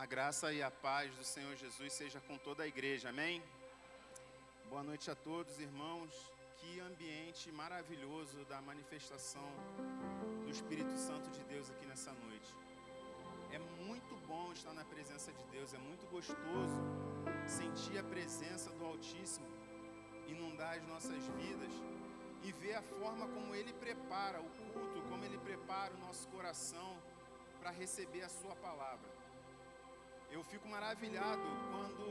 A graça e a paz do Senhor Jesus seja com toda a igreja, amém? Boa noite a todos, irmãos. Que ambiente maravilhoso da manifestação do Espírito Santo de Deus aqui nessa noite. É muito bom estar na presença de Deus, é muito gostoso sentir a presença do Altíssimo inundar as nossas vidas e ver a forma como Ele prepara o culto, como Ele prepara o nosso coração para receber a Sua palavra. Eu fico maravilhado quando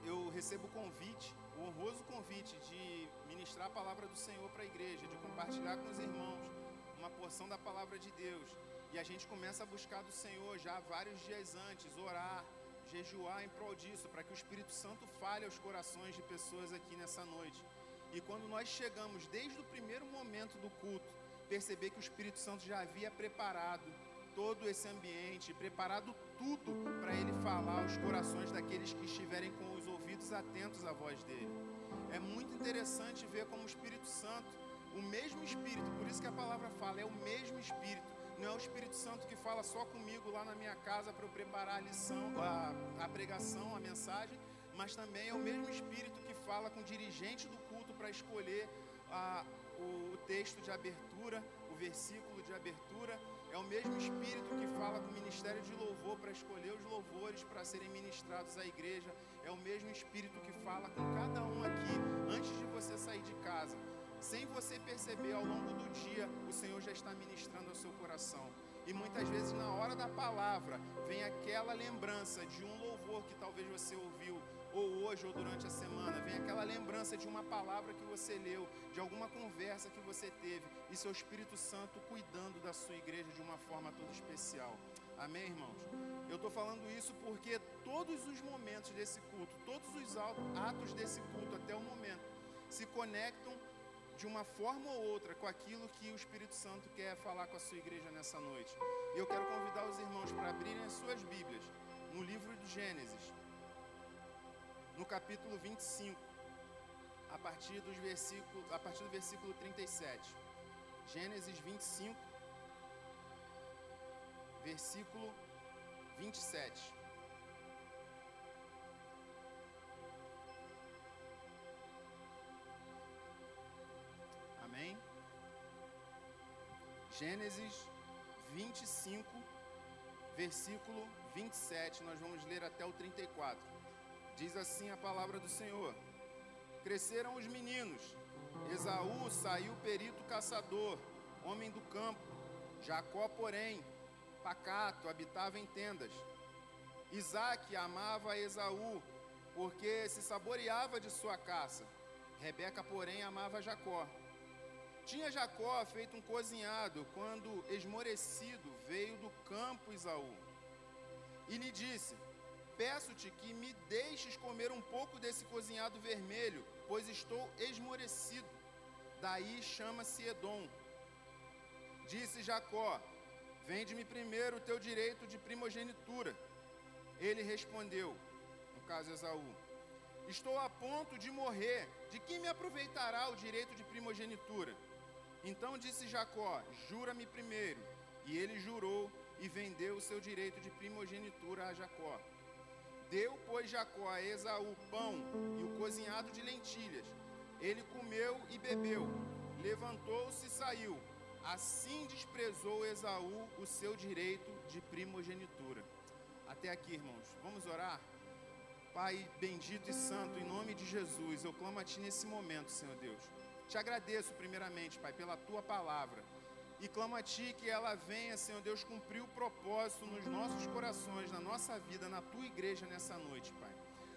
eu recebo o convite, o honroso convite de ministrar a palavra do Senhor para a igreja, de compartilhar com os irmãos uma porção da palavra de Deus. E a gente começa a buscar do Senhor já vários dias antes, orar, jejuar em prol disso, para que o Espírito Santo fale aos corações de pessoas aqui nessa noite. E quando nós chegamos, desde o primeiro momento do culto, perceber que o Espírito Santo já havia preparado todo esse ambiente, preparado tudo para Ele falar aos corações daqueles que estiverem com os ouvidos atentos à voz dEle. É muito interessante ver como o Espírito Santo, o mesmo Espírito, por isso que a palavra fala, é o mesmo Espírito. Não é o Espírito Santo que fala só comigo lá na minha casa para eu preparar a lição, a pregação, a mensagem, mas também é o mesmo Espírito que fala com o dirigente do culto para escolher o texto de abertura, o versículo de abertura. É o mesmo Espírito que fala com o ministério de louvor para escolher os louvores para serem ministrados à igreja. É o mesmo Espírito que fala com cada um aqui antes de você sair de casa. Sem você perceber, ao longo do dia, o Senhor já está ministrando ao seu coração. E muitas vezes, na hora da palavra, vem aquela lembrança de um louvor que talvez você ouviu, ou hoje, ou durante a semana. Vem aquela lembrança de uma palavra que você leu, de alguma conversa que você teve, e seu Espírito Santo cuidando da sua igreja de uma forma toda especial. Amém, irmãos? Eu estou falando isso porque todos os momentos desse culto, todos os atos desse culto até o momento, se conectam de uma forma ou outra com aquilo que o Espírito Santo quer falar com a sua igreja nessa noite. E eu quero convidar os irmãos para abrirem as suas Bíblias no livro de Gênesis, no capítulo 25, a partir do versículo 37. Gênesis 25, versículo 27. Amém? Gênesis 25, versículo 27, nós vamos ler até o 34. Diz assim a palavra do Senhor: Cresceram os meninos, Esaú saiu perito caçador, homem do campo. Jacó, porém, pacato, habitava em tendas. Isaque amava Esaú, porque se saboreava de sua caça. Rebeca, porém, amava Jacó. Tinha Jacó feito um cozinhado, quando, esmorecido, veio do campo Esaú. E lhe disse: Peço-te que me deixes comer um pouco desse cozinhado vermelho, pois estou esmorecido. Daí chama-se Edom. Disse Jacó: Vende-me primeiro o teu direito de primogenitura. Ele respondeu, no caso Esaú: Estou a ponto de morrer, de que me aproveitará o direito de primogenitura? Então disse Jacó: Jura-me primeiro. E ele jurou e vendeu o seu direito de primogenitura a Jacó. Deu, pois, Jacó a Esaú pão e o cozinhado de lentilhas. Ele comeu e bebeu, levantou-se e saiu. Assim desprezou Esaú o seu direito de primogenitura. Até aqui, irmãos. Vamos orar? Pai bendito e santo, em nome de Jesus, eu clamo a Ti nesse momento, Senhor Deus. Te agradeço primeiramente, Pai, pela Tua palavra. E clamo a Ti que ela venha, Senhor Deus, cumprir o propósito nos nossos corações, na nossa vida, na Tua igreja nessa noite, Pai.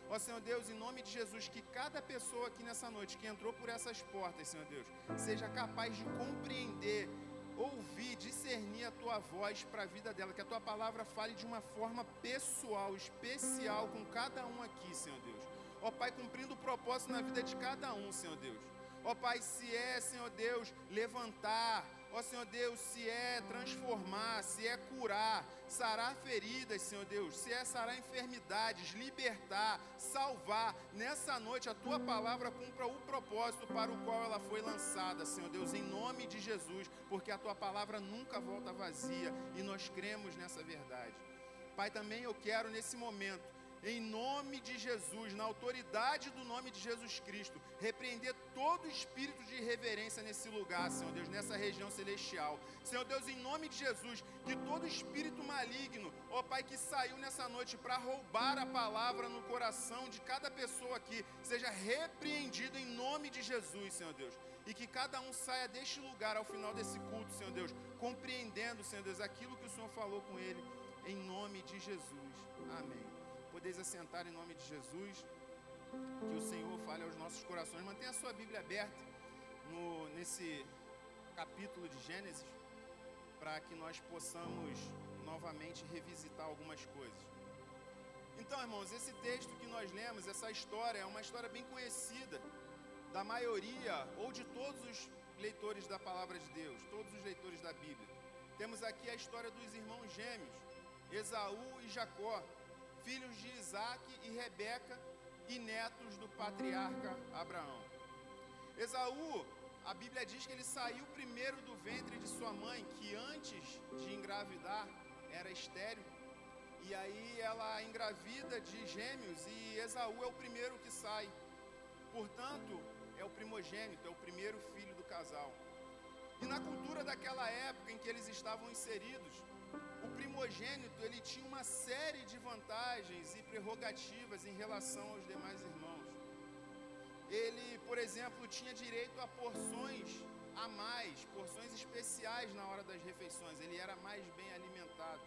Ó Senhor Deus, em nome de Jesus, que cada pessoa aqui nessa noite que entrou por essas portas, Senhor Deus, seja capaz de compreender, ouvir, discernir a Tua voz para a vida dela, que a Tua palavra fale de uma forma pessoal, especial com cada um aqui, Senhor Deus. Ó Pai, cumprindo o propósito na vida de cada um, Senhor Deus. Ó Pai, se é, Senhor Deus, levantar, ó Senhor Deus, se é transformar, se é curar, sarar feridas, Senhor Deus, se é sarar enfermidades, libertar, salvar, nessa noite a Tua palavra cumpra o propósito para o qual ela foi lançada, Senhor Deus, em nome de Jesus, porque a Tua palavra nunca volta vazia e nós cremos nessa verdade. Pai, também eu quero nesse momento, em nome de Jesus, na autoridade do nome de Jesus Cristo, repreender todo espírito de irreverência nesse lugar, Senhor Deus, nessa região celestial. Senhor Deus, em nome de Jesus, que todo espírito maligno, ó Pai, que saiu nessa noite para roubar a palavra no coração de cada pessoa aqui, seja repreendido em nome de Jesus, Senhor Deus. E que cada um saia deste lugar ao final desse culto, Senhor Deus, compreendendo, Senhor Deus, aquilo que o Senhor falou com ele, em nome de Jesus. Amém. Podeis assentar em nome de Jesus, que o Senhor fale aos nossos corações. Mantenha a sua Bíblia aberta nesse capítulo de Gênesis, para que nós possamos novamente revisitar algumas coisas. Então, irmãos, esse texto que nós lemos, essa história, é uma história bem conhecida da maioria ou de todos os leitores da palavra de Deus, todos os leitores da Bíblia. Temos aqui a história dos irmãos gêmeos, Esaú e Jacó, filhos de Isaac e Rebeca e netos do patriarca Abraão. Esaú, a Bíblia diz que ele saiu primeiro do ventre de sua mãe, que antes de engravidar era estéril, e aí ela engravida de gêmeos e Esaú é o primeiro que sai. Portanto, é o primogênito, é o primeiro filho do casal. E na cultura daquela época em que eles estavam inseridos, o primogênito, ele tinha uma série de vantagens e prerrogativas em relação aos demais irmãos. Ele, por exemplo, tinha direito a porções a mais, porções especiais na hora das refeições. Ele era mais bem alimentado.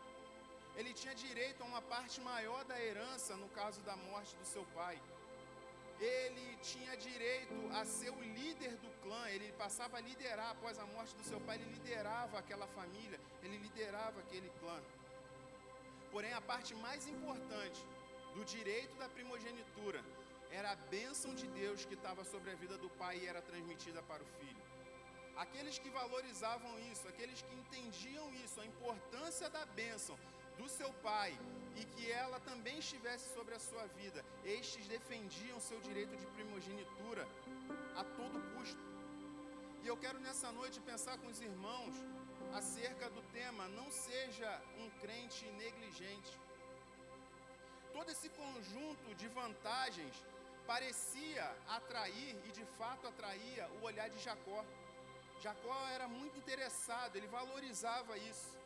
Ele tinha direito a uma parte maior da herança no caso da morte do seu pai. Ele tinha direito a ser o líder do clã, ele passava a liderar após a morte do seu pai, ele liderava aquela família, ele liderava aquele clã. Porém, a parte mais importante do direito da primogenitura era a bênção de Deus que estava sobre a vida do pai e era transmitida para o filho. Aqueles que valorizavam isso, aqueles que entendiam isso, a importância da bênção do seu pai e que ela também estivesse sobre a sua vida, estes defendiam seu direito de primogenitura a todo custo. E eu quero nessa noite pensar com os irmãos acerca do tema: não seja um crente negligente. Todo esse conjunto de vantagens parecia atrair, e de fato atraía, o olhar de Jacó. Jacó era muito interessado, ele valorizava isso.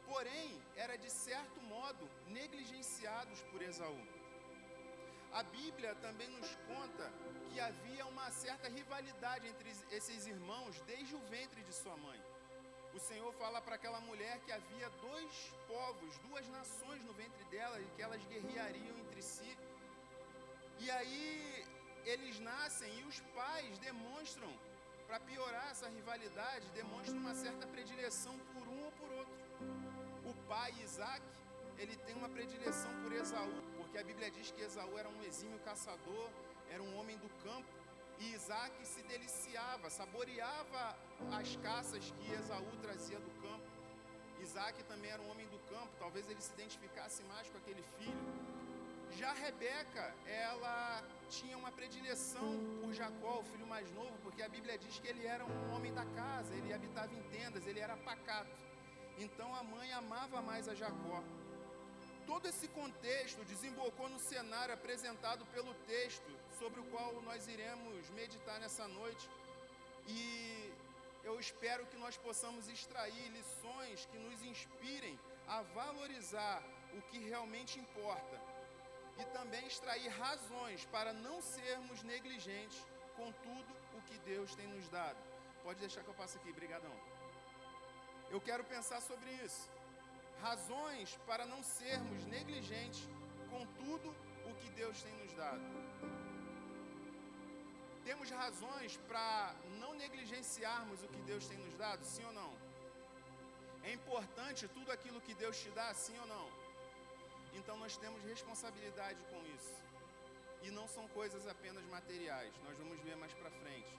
Porém, era de certo modo negligenciados por Esaú. A Bíblia também nos conta que havia uma certa rivalidade entre esses irmãos desde o ventre de sua mãe. O Senhor fala para aquela mulher que havia dois povos, duas nações no ventre dela e que elas guerreariam entre si. E aí eles nascem e os pais demonstram, para piorar essa rivalidade, demonstram uma certa predileção por um ou por outro. O pai Isaac, ele tem uma predileção por Esaú, porque a Bíblia diz que Esaú era um exímio caçador, era um homem do campo, e Isaac se deliciava, saboreava as caças que Esaú trazia do campo. Isaac também era um homem do campo, talvez ele se identificasse mais com aquele filho. Já Rebeca, ela tinha uma predileção por Jacó, o filho mais novo, porque a Bíblia diz que ele era um homem da casa, ele habitava em tendas, ele era pacato. Então a mãe amava mais a Jacó. Todo esse contexto desembocou no cenário apresentado pelo texto sobre o qual nós iremos meditar nessa noite. E eu espero que nós possamos extrair lições que nos inspirem a valorizar o que realmente importa. E também extrair razões para não sermos negligentes com tudo o que Deus tem nos dado. Pode deixar que eu passe aqui, brigadão. Eu quero pensar sobre isso. Razões para não sermos negligentes com tudo o que Deus tem nos dado. Temos razões para não negligenciarmos o que Deus tem nos dado, sim ou não? É importante tudo aquilo que Deus te dá, sim ou não? Então nós temos responsabilidade com isso. E não são coisas apenas materiais, nós vamos ver mais para frente.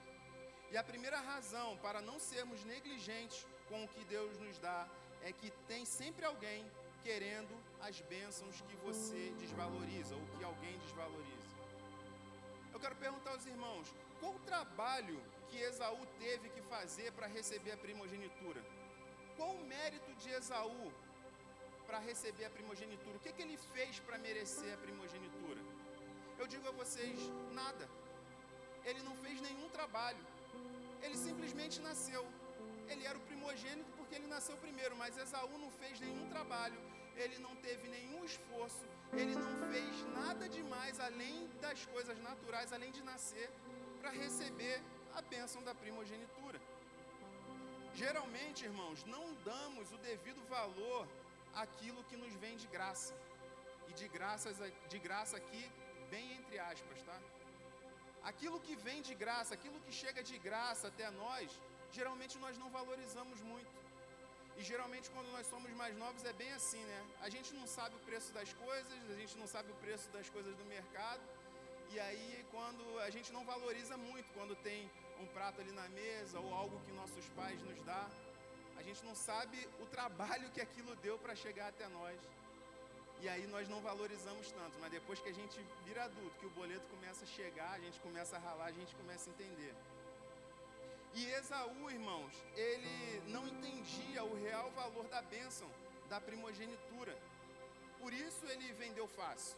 E a primeira razão para não sermos negligentes com o que Deus nos dá é que tem sempre alguém querendo as bênçãos que você desvaloriza ou que alguém desvaloriza. Eu quero perguntar aos irmãos, qual o trabalho que Esaú teve que fazer para receber a primogenitura? Qual o mérito de Esaú para receber a primogenitura? O que ele fez para merecer a primogenitura? Eu digo a vocês, nada. Ele não fez nenhum trabalho. Ele simplesmente nasceu. Ele era o primogênito porque ele nasceu primeiro, mas Esaú não fez nenhum trabalho. Ele não teve nenhum esforço. Ele não fez nada demais, além das coisas naturais, além de nascer, para receber a bênção da primogenitura. Geralmente, irmãos, não damos o devido valor àquilo que nos vem de graça. E de graça aqui, bem entre aspas, tá? Aquilo que vem de graça, aquilo que chega de graça até nós, geralmente nós não valorizamos muito. E geralmente quando nós somos mais novos é bem assim, né? A gente não sabe o preço das coisas, a gente não sabe o preço das coisas do mercado. E aí quando a gente não valoriza muito, quando tem um prato ali na mesa ou algo que nossos pais nos dão, a gente não sabe o trabalho que aquilo deu para chegar até nós. E aí nós não valorizamos tanto, mas depois que a gente vira adulto, que o boleto começa a chegar, a gente começa a ralar, a gente começa a entender. E Esaú, irmãos, ele não entendia o real valor da bênção, da primogenitura. Por isso ele vendeu fácil.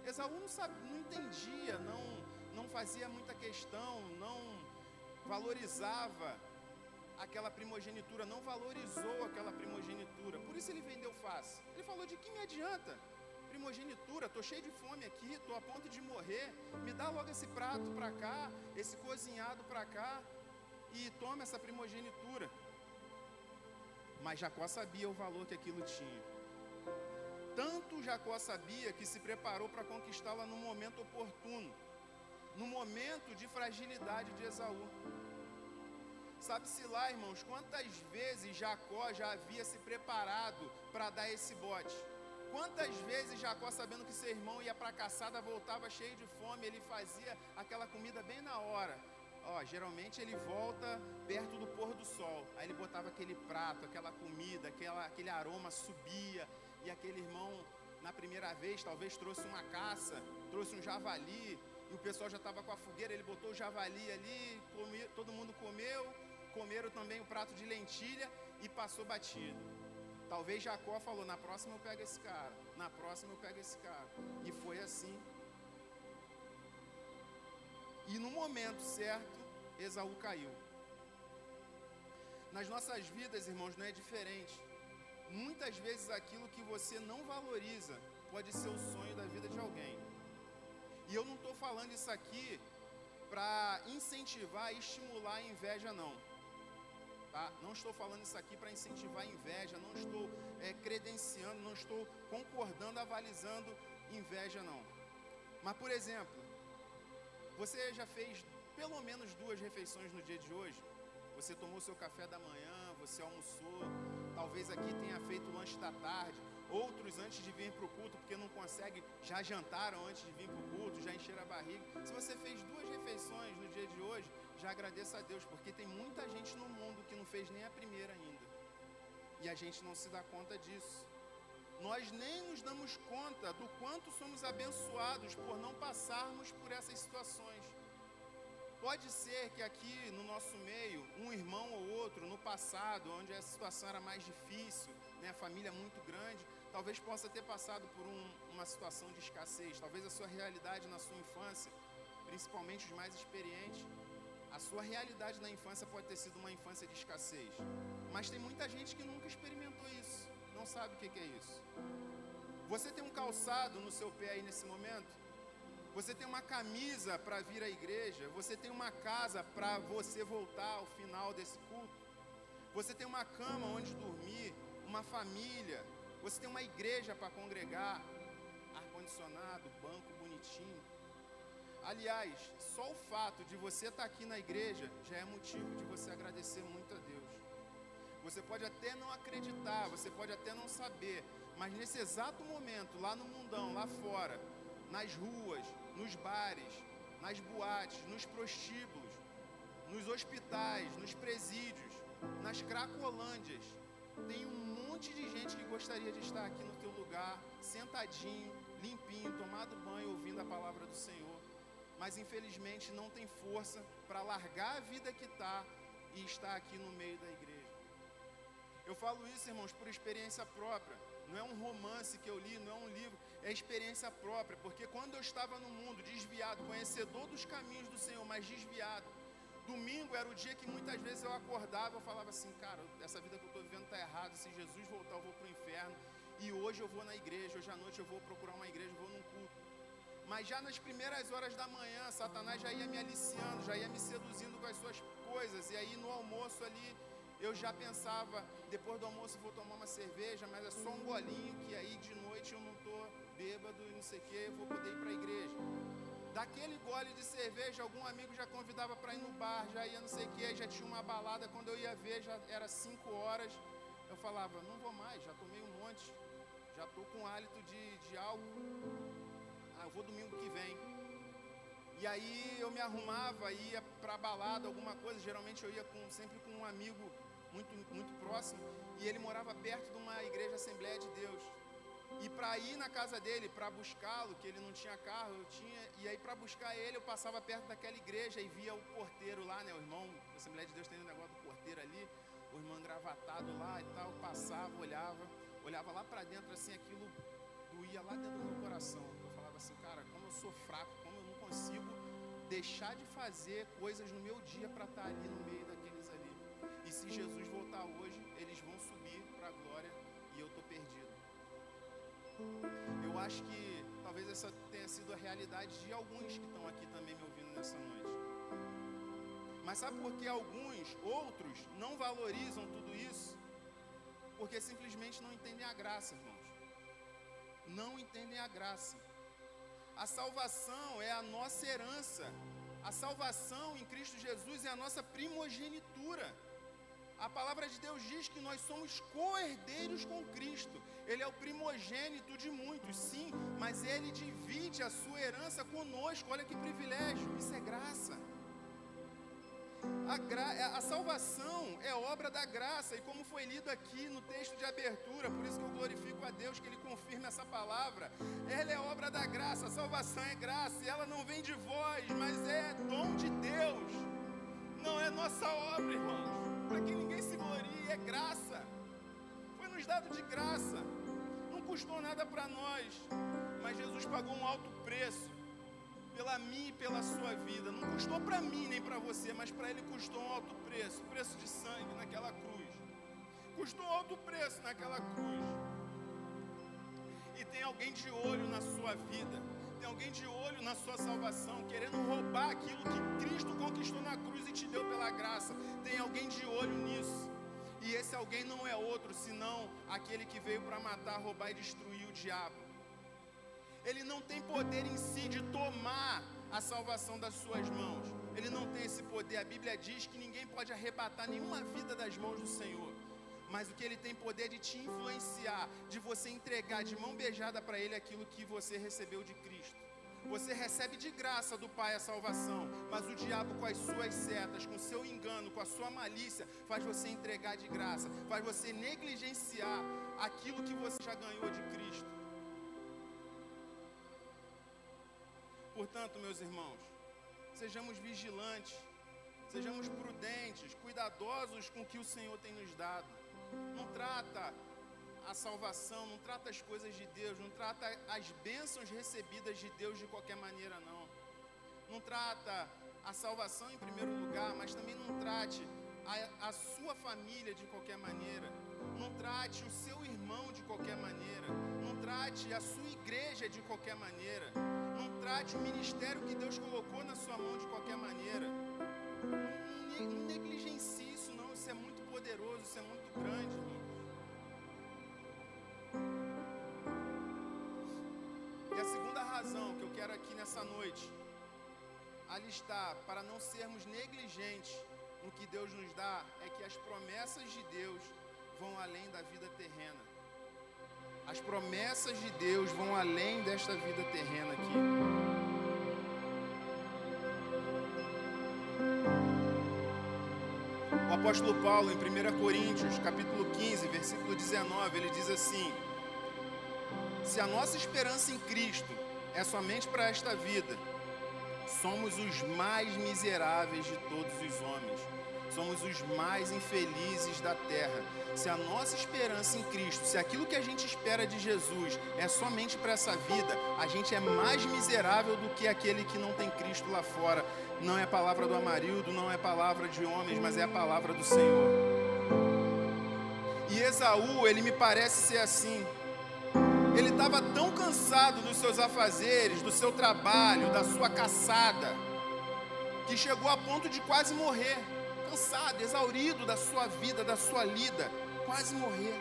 Esaú não entendia, não fazia muita questão, não valorizava aquela primogenitura, não valorizou aquela primogenitura. Por isso ele vendeu fácil. Ele falou, de que me adianta? Primogenitura, estou cheio de fome aqui, estou a ponto de morrer, me dá logo esse prato para cá, esse cozinhado para cá, e toma essa primogenitura. Mas Jacó sabia o valor que aquilo tinha. Tanto Jacó sabia que se preparou para conquistá-la no momento oportuno, no momento de fragilidade de Esaú. Sabe-se lá, irmãos, quantas vezes Jacó já havia se preparado para dar esse bote? Quantas vezes Jacó, sabendo que seu irmão ia para a caçada, voltava cheio de fome, ele fazia aquela comida bem na hora. Geralmente ele volta perto do pôr do sol, aí ele botava aquele prato, aquela comida, aquele aroma subia, e aquele irmão, na primeira vez, talvez trouxe uma caça, trouxe um javali, e o pessoal já estava com a fogueira, ele botou o javali ali, todo mundo comeram também o prato de lentilha e passou batido. Talvez Jacó falou, na próxima eu pego esse cara, na próxima eu pego esse cara. E foi assim. E no momento certo, Esaú caiu. Nas nossas vidas, irmãos, não é diferente. Muitas vezes aquilo que você não valoriza pode ser o sonho da vida de alguém. E eu não estou falando isso aqui para incentivar e estimular a inveja, não. Tá? Não estou falando isso aqui para incentivar a inveja, não estou credenciando, não estou concordando, avalizando inveja, não. Mas, por exemplo, você já fez pelo menos 2 refeições no dia de hoje? Você tomou seu café da manhã, você almoçou, talvez aqui tenha feito o lanche da tarde, outros antes de vir para o culto, porque não conseguem, já jantaram antes de vir para o culto, já encheram a barriga. Se você fez 2 refeições no dia de hoje, já agradeça a Deus, porque tem muita gente no mundo que não fez nem a primeira ainda. E a gente não se dá conta disso. Nós nem nos damos conta do quanto somos abençoados por não passarmos por essas situações. Pode ser que aqui no nosso meio, um irmão ou outro, no passado, onde a situação era mais difícil, né, a família muito grande, talvez possa ter passado por uma situação de escassez. Talvez a sua realidade na sua infância, principalmente os mais experientes, a sua realidade na infância pode ter sido uma infância de escassez. Mas tem muita gente que nunca experimentou isso, não sabe o que é isso. Você tem um calçado no seu pé aí nesse momento? Você tem uma camisa para vir à igreja? Você tem uma casa para você voltar ao final desse culto? Você tem uma cama onde dormir, uma família? Você tem uma igreja para congregar? Ar-condicionado, banco bonitinho? Aliás, só o fato de você estar aqui na igreja já é motivo de você agradecer muito a Deus. Você pode até não acreditar, você pode até não saber, mas nesse exato momento, lá no mundão, lá fora, nas ruas, nos bares, nas boates, nos prostíbulos, nos hospitais, nos presídios, nas cracolândias, tem um monte de gente que gostaria de estar aqui no teu lugar, sentadinho, limpinho, tomado banho, ouvindo a palavra do Senhor, mas infelizmente não tem força para largar a vida que está e estar aqui no meio da igreja. Eu falo isso, irmãos, por experiência própria. não é um romance que eu li, não é um livro, é experiência própria, porque quando eu estava no mundo desviado, conhecedor dos caminhos do Senhor, mas desviado, domingo era o dia que muitas vezes eu acordava, eu falava assim, cara, essa vida que eu estou vivendo está errada, se Jesus voltar eu vou para o inferno, e hoje eu vou na igreja, hoje à noite eu vou procurar uma igreja, eu vou num culto. Mas já nas primeiras horas da manhã, Satanás já ia me aliciando, já ia me seduzindo com as suas coisas, e aí no almoço ali, eu já pensava, depois do almoço vou tomar uma cerveja, mas é só um golinho, que aí de noite eu não estou bêbado e não sei o que, eu vou poder ir para a igreja. Daquele gole de cerveja, algum amigo já convidava para ir no bar, já ia não sei o que, já tinha uma balada, quando eu ia ver já era 5 horas, eu falava, não vou mais, já tomei um monte, já estou com hálito de álcool, eu vou domingo que vem. E aí eu me arrumava, ia para a balada, alguma coisa, geralmente eu ia sempre com um amigo muito próximo, e ele morava perto de uma igreja Assembleia de Deus. E para ir na casa dele, para buscá-lo, que ele não tinha carro, eu tinha, e aí para buscar ele eu passava perto daquela igreja e via o porteiro lá, né, o irmão, a Assembleia de Deus tem um negócio do porteiro ali, o irmão engravatado lá e tal, passava, olhava lá para dentro assim, aquilo doía lá dentro do meu coração. Eu falava assim, cara, como eu sou fraco, como eu não consigo deixar de fazer coisas no meu dia para estar ali no meio daqueles ali. E se Jesus voltar hoje, eles vão subir para a glória e eu estou perdido. Eu acho que talvez essa tenha sido a realidade de alguns que estão aqui também me ouvindo nessa noite. Mas sabe por que outros não valorizam tudo isso? Porque simplesmente não entendem a graça, irmãos. Não entendem a graça. A salvação é a nossa herança. A salvação em Cristo Jesus é a nossa primogenitura. A palavra de Deus diz que nós somos co-herdeiros com Cristo. Ele é o primogênito de muitos, sim, mas Ele divide a sua herança conosco. Olha que privilégio, isso é graça. A salvação é obra da graça, e como foi lido aqui no texto de abertura, por isso que eu glorifico a Deus que Ele confirma essa palavra, ela é obra da graça, a salvação é graça, e ela não vem de vós, mas é dom de Deus, não é nossa obra, irmãos, para que ninguém se glorie, é graça, foi nos dado de graça, não custou nada para nós, mas Jesus pagou um alto preço, pela minha e pela sua vida, não custou para mim nem para você, mas para Ele custou um alto preço, preço de sangue naquela cruz, custou um alto preço naquela cruz, e tem alguém de olho na sua vida, tem alguém de olho na sua salvação, querendo roubar aquilo que Cristo conquistou na cruz e te deu pela graça, tem alguém de olho nisso, e esse alguém não é outro, senão aquele que veio para matar, roubar e destruir, o diabo. Ele não tem poder em si de tomar a salvação das suas mãos. Ele não tem esse poder. A Bíblia diz que ninguém pode arrebatar nenhuma vida das mãos do Senhor. Mas o que Ele tem poder é de te influenciar, de você entregar de mão beijada para Ele aquilo que você recebeu de Cristo. Você recebe de graça do Pai a salvação, mas o diabo com as suas setas, com o seu engano, com a sua malícia, faz você entregar de graça, faz você negligenciar aquilo que você já ganhou de Cristo. Portanto, meus irmãos, sejamos vigilantes, sejamos prudentes, cuidadosos com o que o Senhor tem nos dado. Não trata a salvação, não trata as coisas de Deus, não trata as bênçãos recebidas de Deus de qualquer maneira, não. Não trata a salvação em primeiro lugar, mas também não trate a sua família de qualquer maneira. Não trate o seu irmão de qualquer maneira. Não trate a sua igreja de qualquer maneira. Não trate o ministério que Deus colocou na sua mão de qualquer maneira. Não negligencie isso, não. Isso é muito poderoso, isso é muito grande, irmão. E a segunda razão que eu quero aqui nessa noite alistar para não sermos negligentes no que Deus nos dá é que as promessas de Deus vão além da vida terrena. As promessas de Deus vão além desta vida terrena aqui. O apóstolo Paulo, em 1 Coríntios, capítulo 15, versículo 19, ele diz assim: se a nossa esperança em Cristo é somente para esta vida, somos os mais miseráveis de todos os homens. somos os mais infelizes da terra. Se a nossa esperança em Cristo, se aquilo que a gente espera de Jesus é somente para essa vida, a gente é mais miserável do que aquele que não tem Cristo lá fora. Não é a palavra do Amarildo, não é a palavra de homens, mas é a palavra do Senhor. E Esaú, ele me parece ser assim. Ele estava tão cansado dos seus afazeres, do seu trabalho, da sua caçada, que chegou a ponto de quase morrer. Cansado, exaurido da sua vida, da sua lida, quase morrer.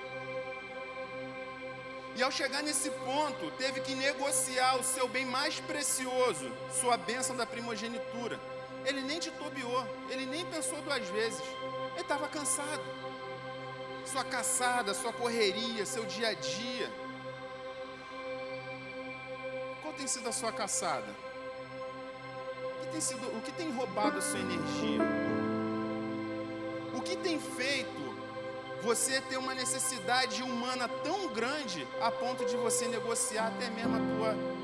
E ao chegar nesse ponto, teve que negociar o seu bem mais precioso, sua bênção da primogenitura. Ele nem titubeou, ele nem pensou duas vezes. Ele estava cansado. Sua caçada, sua correria, seu dia a dia. Qual tem sido a sua caçada? O que tem roubado a sua energia? O que tem feito você ter uma necessidade humana tão grande a ponto de você negociar até mesmo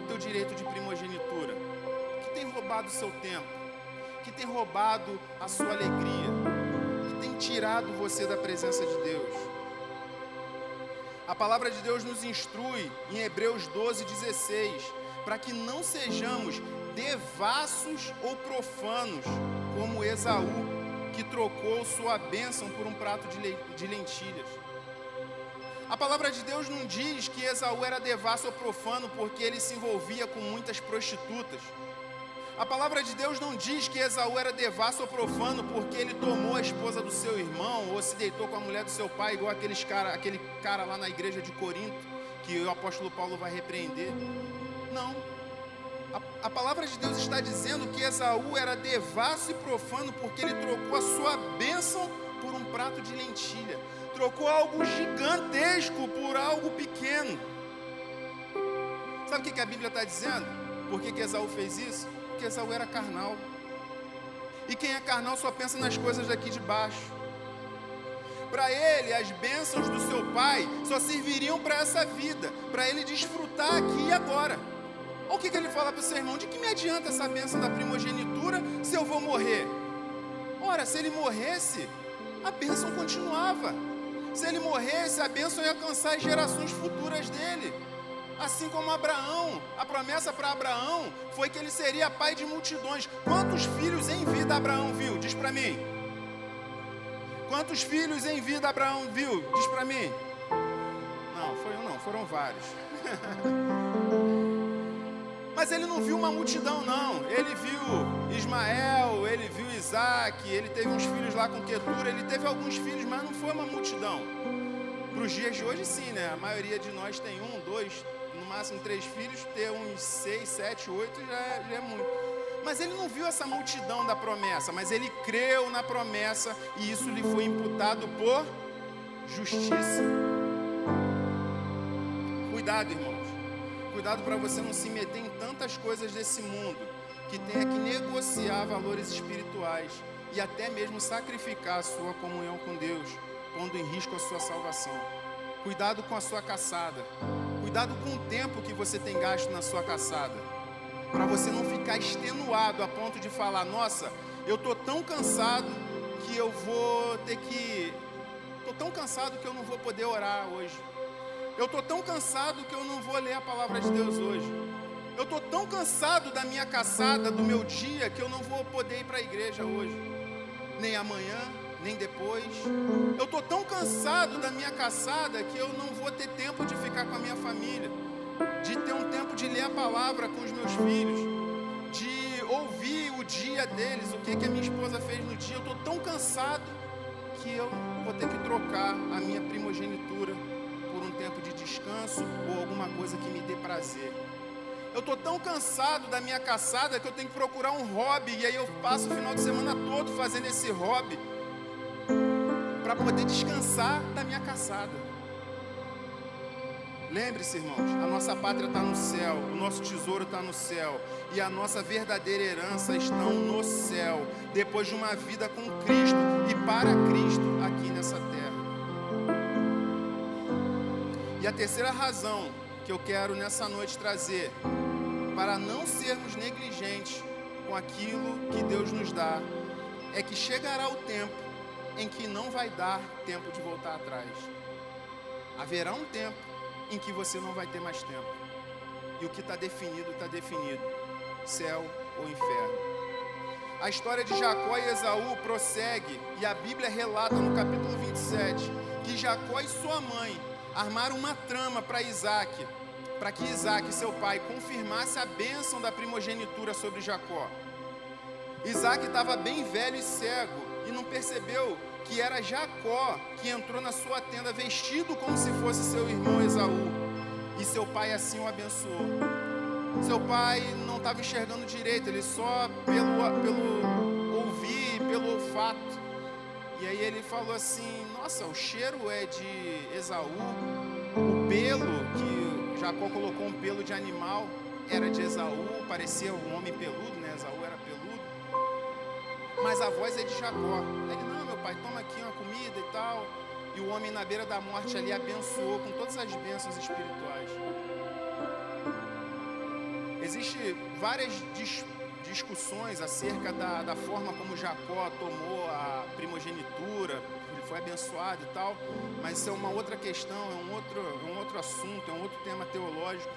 teu direito de primogenitura? O que tem roubado o seu tempo? O que tem roubado a sua alegria? O que tem tirado você da presença de Deus? A palavra de Deus nos instrui em Hebreus 12:16, para que não sejamos devassos ou profanos, como Esaú, que trocou sua bênção por um prato de lentilhas. A palavra de Deus não diz que Esaú era devasso ou profano porque ele se envolvia com muitas prostitutas. A palavra de Deus não diz que Esaú era devasso ou profano porque ele tomou a esposa do seu irmão ou se deitou com a mulher do seu pai, igual aquele cara lá na igreja de Corinto, que o apóstolo Paulo vai repreender. Não. A palavra de Deus está dizendo que Esaú era devasso e profano porque ele trocou a sua bênção por um prato de lentilha. Trocou algo gigantesco por algo pequeno. Sabe o que a Bíblia está dizendo? Por que Esaú fez isso? Porque Esaú era carnal. E quem é carnal só pensa nas coisas daqui de baixo. Para ele, as bênçãos do seu pai só serviriam para essa vida, para ele desfrutar aqui e agora. Olha o que ele fala para o seu irmão: de que me adianta essa bênção da primogenitura se eu vou morrer? Ora, se ele morresse, a bênção continuava. Se ele morresse, a bênção ia alcançar as gerações futuras dele. Assim como Abraão, a promessa para Abraão foi que ele seria pai de multidões. Quantos filhos em vida Abraão viu? Diz para mim. Quantos filhos em vida Abraão viu? Diz para mim. Não, foi um não, foram vários. Mas ele não viu uma multidão, não. Ele viu Ismael, ele viu Isaac, ele teve uns filhos lá com Quetura, ele teve alguns filhos, mas não foi uma multidão. Para os dias de hoje, sim, né? A maioria de nós tem 1, 2, no máximo 3 filhos, ter uns 6, 7, 8 já é muito. Mas ele não viu essa multidão da promessa, mas ele creu na promessa e isso lhe foi imputado por justiça. Cuidado, irmãos. Cuidado para você não se meter em tantas coisas desse mundo que tenha que negociar valores espirituais e até mesmo sacrificar a sua comunhão com Deus, pondo em risco a sua salvação. Cuidado com a sua caçada. Cuidado com o tempo que você tem gasto na sua caçada, para você não ficar extenuado a ponto de falar: nossa, eu estou tão cansado que eu vou ter que... Estou tão cansado que eu não vou poder orar hoje. Eu estou tão cansado que eu não vou ler a palavra de Deus hoje. Eu estou tão cansado da minha caçada, do meu dia, que eu não vou poder ir para a igreja hoje. Nem amanhã, nem depois. Eu estou tão cansado da minha caçada que eu não vou ter tempo de ficar com a minha família, de ter um tempo de ler a palavra com os meus filhos, de ouvir o dia deles, o que a minha esposa fez no dia. Eu estou tão cansado que eu vou ter que trocar a minha primogenitura por um tempo de descanso ou alguma coisa que me dê prazer. Eu estou tão cansado da minha caçada que eu tenho que procurar um hobby, e aí eu passo o final de semana todo fazendo esse hobby para poder descansar da minha caçada. Lembre-se, irmãos, a nossa pátria está no céu, o nosso tesouro está no céu, e a nossa verdadeira herança estão no céu, depois de uma vida com Cristo e para Cristo aqui nessa terra. E a terceira razão que eu quero nessa noite trazer, para não sermos negligentes com aquilo que Deus nos dá, é que chegará o tempo em que não vai dar tempo de voltar atrás. Haverá um tempo em que você não vai ter mais tempo. E o que está definido, está definido. Céu ou inferno. A história de Jacó e Esaú prossegue, e a Bíblia relata no capítulo 27 que Jacó e sua mãe armaram uma trama para Isaac, para que Isaac, seu pai, confirmasse a bênção da primogenitura sobre Jacó. Isaac estava bem velho e cego e não percebeu que era Jacó que entrou na sua tenda vestido como se fosse seu irmão Esaú, e seu pai assim o abençoou. Seu pai não estava enxergando direito, ele só pelo ouvir, pelo olfato. E aí ele falou assim: nossa, o cheiro é de Esaú, o pelo, que Jacó colocou um pelo de animal, era de Esaú, parecia um homem peludo, né? Esaú era peludo, mas a voz é de Jacó. Ele: não, meu pai, toma aqui uma comida e tal. E o homem na beira da morte ali abençoou com todas as bênçãos espirituais. Existem várias discussões acerca da forma como Jacó tomou a primogenitura, ele foi abençoado e tal, mas isso é uma outra questão, é um outro assunto, é um outro tema teológico.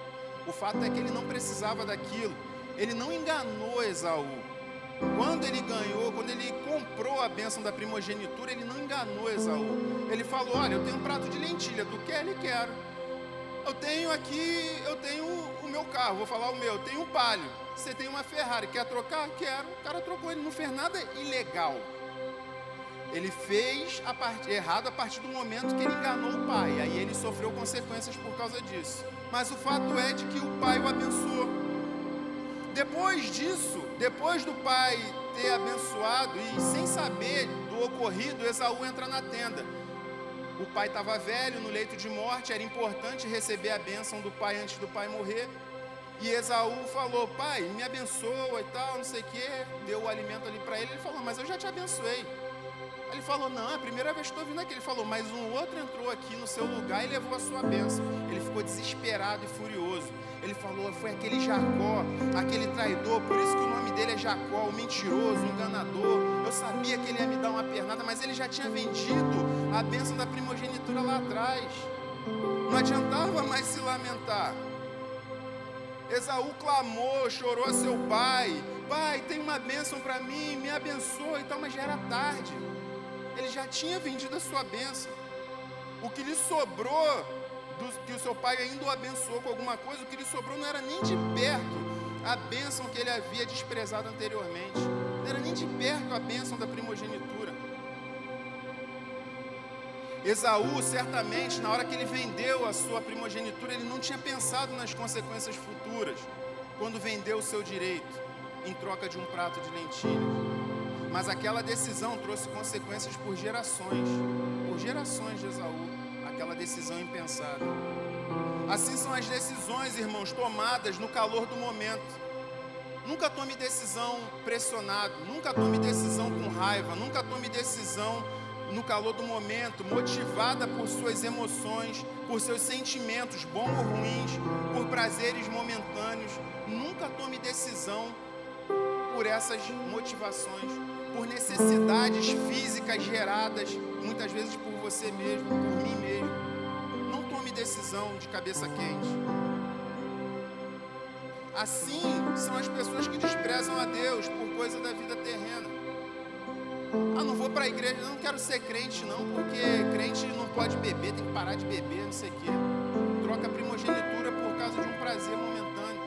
O fato é que ele não precisava daquilo, ele não enganou Esaú. Quando ele ganhou, quando ele comprou a bênção da primogenitura, ele não enganou Esaú. Ele falou: olha, eu tenho um prato de lentilha, tu quer? Ele quer. Eu tenho o meu carro, vou falar o meu, eu tenho um Palio. Você tem uma Ferrari, quer trocar? Quero. O cara trocou, ele não fez nada ilegal. Ele fez errado a partir do momento que ele enganou o pai. Aí ele sofreu consequências por causa disso. Mas o fato é de que o pai o abençoou. Depois disso, depois do pai ter abençoado e sem saber do ocorrido, Esaú entra na tenda. O pai estava velho, no leito de morte, era importante receber a bênção do pai antes do pai morrer. E Esaú falou: pai, me abençoa e tal, não sei o quê. Deu o alimento ali para ele. Ele falou: mas eu já te abençoei. Ele falou: não, é a primeira vez que estou vindo aqui. Ele falou: mas um outro entrou aqui no seu lugar e levou a sua bênção. Ele ficou desesperado e furioso. Ele falou: foi aquele Jacó, aquele traidor, por isso que o nome dele é Jacó, o mentiroso, o enganador. Eu sabia que ele ia me dar uma pernada, mas ele já tinha vendido a bênção da primogenitura lá atrás. Não adiantava mais se lamentar. Esaú clamou, chorou a seu pai: pai, tem uma bênção para mim, me abençoa e tal, mas já era tarde. Ele já tinha vendido a sua bênção. O que lhe sobrou, que o seu pai ainda o abençoou com alguma coisa, o que lhe sobrou não era nem de perto a bênção que ele havia desprezado anteriormente. Não era nem de perto a bênção da primogenitura. Esaú, certamente, na hora que ele vendeu a sua primogenitura, ele não tinha pensado nas consequências futuras, quando vendeu o seu direito, em troca de um prato de lentilhas. Mas aquela decisão trouxe consequências por gerações de Esaú, aquela decisão impensada. Assim são as decisões, irmãos, tomadas no calor do momento. Nunca tome decisão pressionado, nunca tome decisão com raiva, nunca tome decisão no calor do momento, motivada por suas emoções, por seus sentimentos, bons ou ruins, por prazeres momentâneos. Nunca tome decisão por essas motivações, por necessidades físicas geradas, muitas vezes por você mesmo, por mim mesmo. Não tome decisão de cabeça quente. Assim são as pessoas que desprezam a Deus por coisa da vida terrena. Não vou para a igreja, não quero ser crente não, porque crente não pode beber, tem que parar de beber, não sei o quê. Troca a primogenitura por causa de um prazer momentâneo.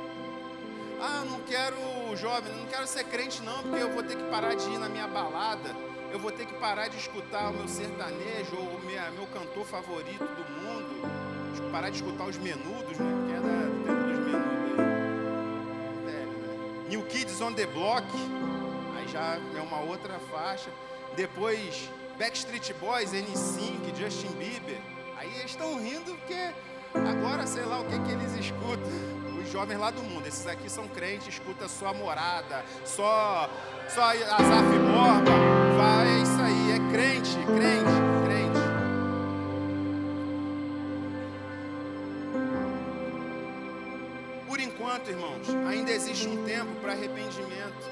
Não quero, jovem, não quero ser crente não, porque eu vou ter que parar de ir na minha balada, eu vou ter que parar de escutar o meu sertanejo, ou o meu cantor favorito do mundo, parar de escutar os Menudos, né, que é do tempo dos Menudos aí. Velho, né? New Kids on the Block, aí já é uma outra faixa. Depois Backstreet Boys, NSYNC, Justin Bieber. Aí eles estão rindo porque agora sei lá o que eles escutam. Os jovens lá do mundo, esses aqui são crentes, escuta só a Morada, só Azaf Borba. É isso aí, é crente. Por enquanto, irmãos, ainda existe um tempo para arrependimento,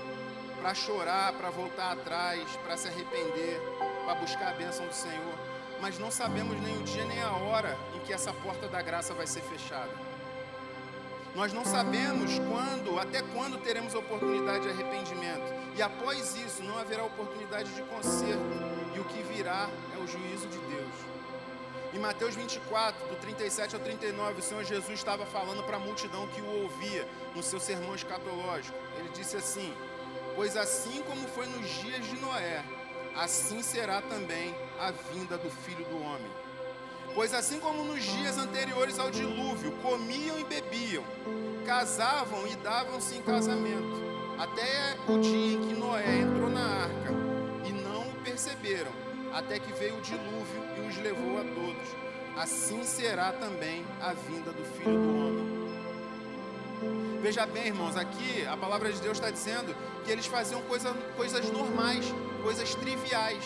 para chorar, para voltar atrás, para se arrepender. para buscar a bênção do Senhor, mas não sabemos nem o dia nem a hora em que essa porta da graça vai ser fechada. Nós não sabemos até quando teremos a oportunidade de arrependimento. E após isso, não haverá oportunidade de conserto. E o que virá é o juízo de Deus. Em Mateus 24, do 37 ao 39, o Senhor Jesus estava falando para a multidão que o ouvia no seu sermão escatológico. Ele disse assim: pois assim como foi nos dias de Noé, assim será também a vinda do Filho do Homem. Pois assim como nos dias anteriores ao dilúvio, comiam e bebiam, casavam e davam-se em casamento, até o dia em que Noé entrou na arca, e não o perceberam, até que veio o dilúvio e os levou a todos. Assim será também a vinda do Filho do Homem. Veja bem, irmãos, aqui a palavra de Deus está dizendo que eles faziam coisas normais, coisas triviais.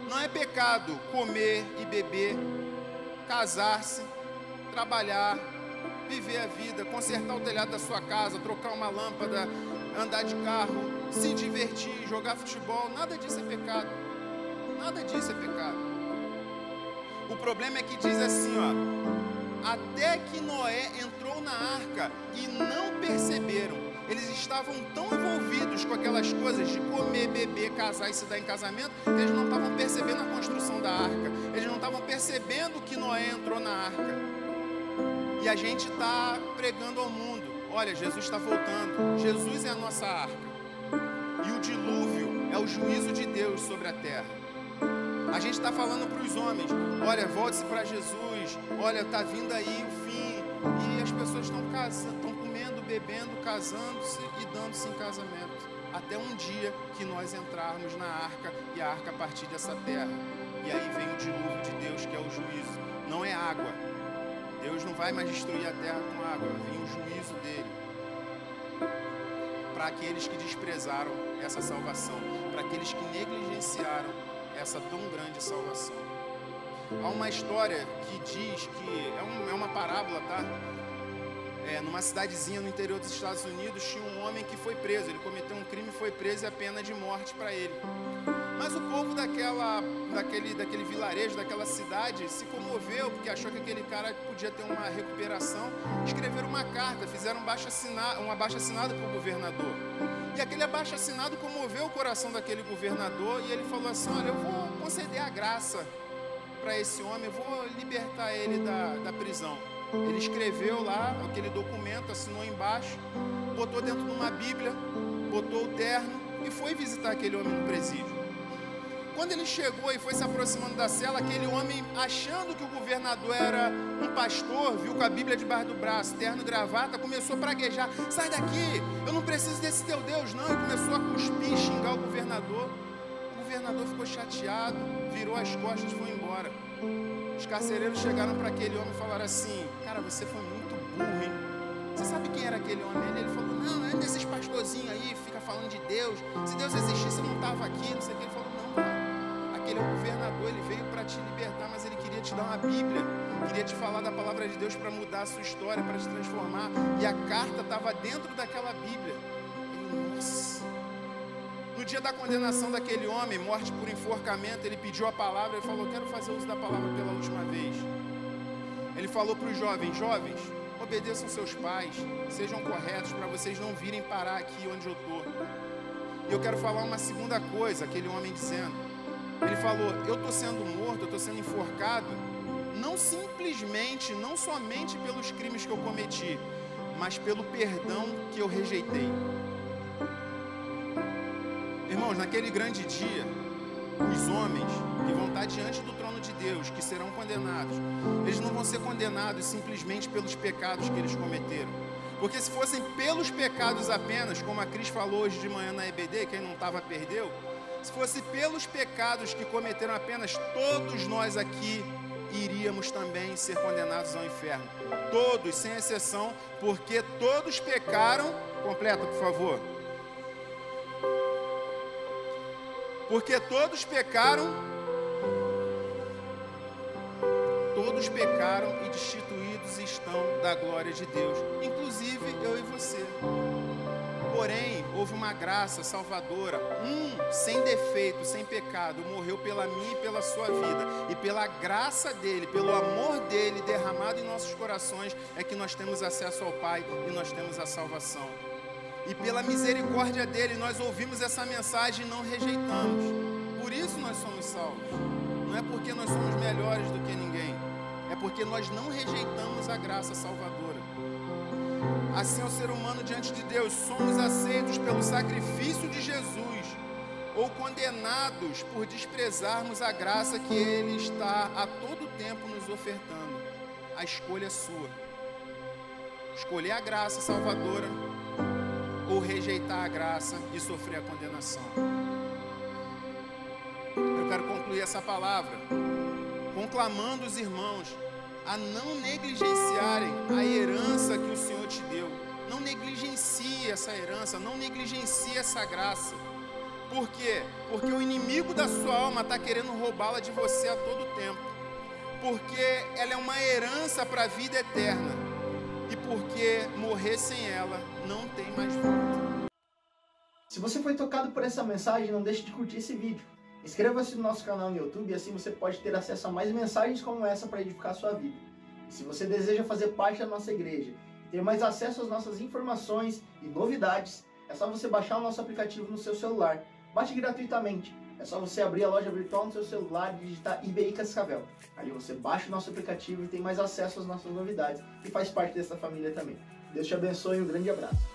Não é pecado comer e beber, casar-se, trabalhar, viver a vida, consertar o telhado da sua casa, trocar uma lâmpada, andar de carro, se divertir, jogar futebol. Nada disso é pecado. Nada disso é pecado. O problema é que diz assim, ó: até que Noé entrou na arca e não perceberam. Eles estavam tão envolvidos com aquelas coisas de comer, beber, casar e se dar em casamento, que eles não estavam percebendo a construção da arca. Eles não estavam percebendo que Noé entrou na arca. E a gente está pregando ao mundo: olha, Jesus está voltando. Jesus é a nossa arca. E o dilúvio é o juízo de Deus sobre a terra. A gente está falando para os homens: olha, volte-se para Jesus. Olha, está vindo aí o fim. E as pessoas estão comendo, bebendo, casando-se e dando-se em casamento. Até um dia que nós entrarmos na arca e a arca partir dessa terra. E aí vem o dilúvio de Deus, que é o juízo. Não é água. Deus não vai mais destruir a terra com água. Vem o juízo dele. Para aqueles que desprezaram essa salvação. Para aqueles que negligenciaram essa tão grande salvação. Há uma história que diz que é uma parábola, tá? Numa cidadezinha no interior dos Estados Unidos, tinha um homem que foi preso. Ele cometeu um crime, foi preso e a pena de morte para ele. Mas o povo daquele vilarejo, daquela cidade, se comoveu porque achou que aquele cara podia ter uma recuperação. Escreveram uma carta, fizeram um abaixo-assinado para o governador. E aquele abaixo-assinado comoveu o coração daquele governador e ele falou assim: olha, eu vou conceder a graça para esse homem, eu vou libertar ele da prisão. Ele escreveu lá aquele documento, assinou embaixo, botou dentro de uma Bíblia, botou o terno e foi visitar aquele homem no presídio. Quando ele chegou e foi se aproximando da cela, aquele homem, achando que o governador era um pastor, viu com a Bíblia debaixo do braço, terno e gravata, começou a praguejar: sai daqui, eu não preciso desse teu Deus não. E começou a cuspir, xingar o governador. O governador ficou chateado, virou as costas e foi embora. Os carcereiros chegaram para aquele homem e falaram assim: cara, você foi muito burro, hein? Você sabe quem era aquele homem? Ele falou: não, é desses pastorzinhos aí, fica falando de Deus. Se Deus existisse, eu não estava aqui, não sei o que. Ele falou: não, cara, aquele é o governador, ele veio para te libertar, mas ele queria te dar uma Bíblia, queria te falar da palavra de Deus para mudar a sua história, para te transformar. E a carta estava dentro daquela Bíblia. Ele: nossa. No dia da condenação daquele homem, morte por enforcamento, ele pediu a palavra e falou: quero fazer uso da palavra pela última vez. Ele falou para os jovens: jovens, obedeçam seus pais, sejam corretos para vocês não virem parar aqui onde eu estou. E eu quero falar uma segunda coisa, aquele homem dizendo. Ele falou: eu estou sendo morto, eu estou sendo enforcado, não somente pelos crimes que eu cometi, mas pelo perdão que eu rejeitei. Irmãos, naquele grande dia, os homens que vão estar diante do trono de Deus, que serão condenados, eles não vão ser condenados simplesmente pelos pecados que eles cometeram. Porque se fossem pelos pecados apenas, como a Cris falou hoje de manhã na EBD, quem não estava perdeu, se fosse pelos pecados que cometeram apenas, todos nós aqui iríamos também ser condenados ao inferno. Todos, sem exceção, porque todos pecaram. Completa, por favor. Porque todos pecaram e destituídos estão da glória de Deus, inclusive eu e você. Porém, houve uma graça salvadora, sem defeito, sem pecado, morreu pela minha e pela sua vida. E pela graça dele, pelo amor dele derramado em nossos corações, é que nós temos acesso ao Pai e nós temos a salvação. E pela misericórdia dele, nós ouvimos essa mensagem e não rejeitamos. Por isso nós somos salvos. Não é porque nós somos melhores do que ninguém. É porque nós não rejeitamos a graça salvadora. Assim é o ser humano diante de Deus. Somos aceitos pelo sacrifício de Jesus ou condenados por desprezarmos a graça que Ele está a todo tempo nos ofertando. A escolha é sua. Escolher a graça salvadora ou rejeitar a graça e sofrer a condenação. Eu quero concluir essa palavra conclamando os irmãos a não negligenciarem a herança que o Senhor te deu. Não negligencie essa herança, não negligencie essa graça. Por quê? Porque o inimigo da sua alma está querendo roubá-la de você a todo tempo. Porque ela é uma herança para a vida eterna. E porque morrer sem ela não tem mais volta. Se você foi tocado por essa mensagem, não deixe de curtir esse vídeo. Inscreva-se no nosso canal no YouTube e assim você pode ter acesso a mais mensagens como essa para edificar a sua vida. E se você deseja fazer parte da nossa igreja e ter mais acesso às nossas informações e novidades, é só você baixar o nosso aplicativo no seu celular. Baixe gratuitamente. É só você abrir a loja virtual no seu celular e digitar IBI Cascavel. Ali você baixa o nosso aplicativo e tem mais acesso às nossas novidades e faz parte dessa família também. Deus te abençoe e um grande abraço.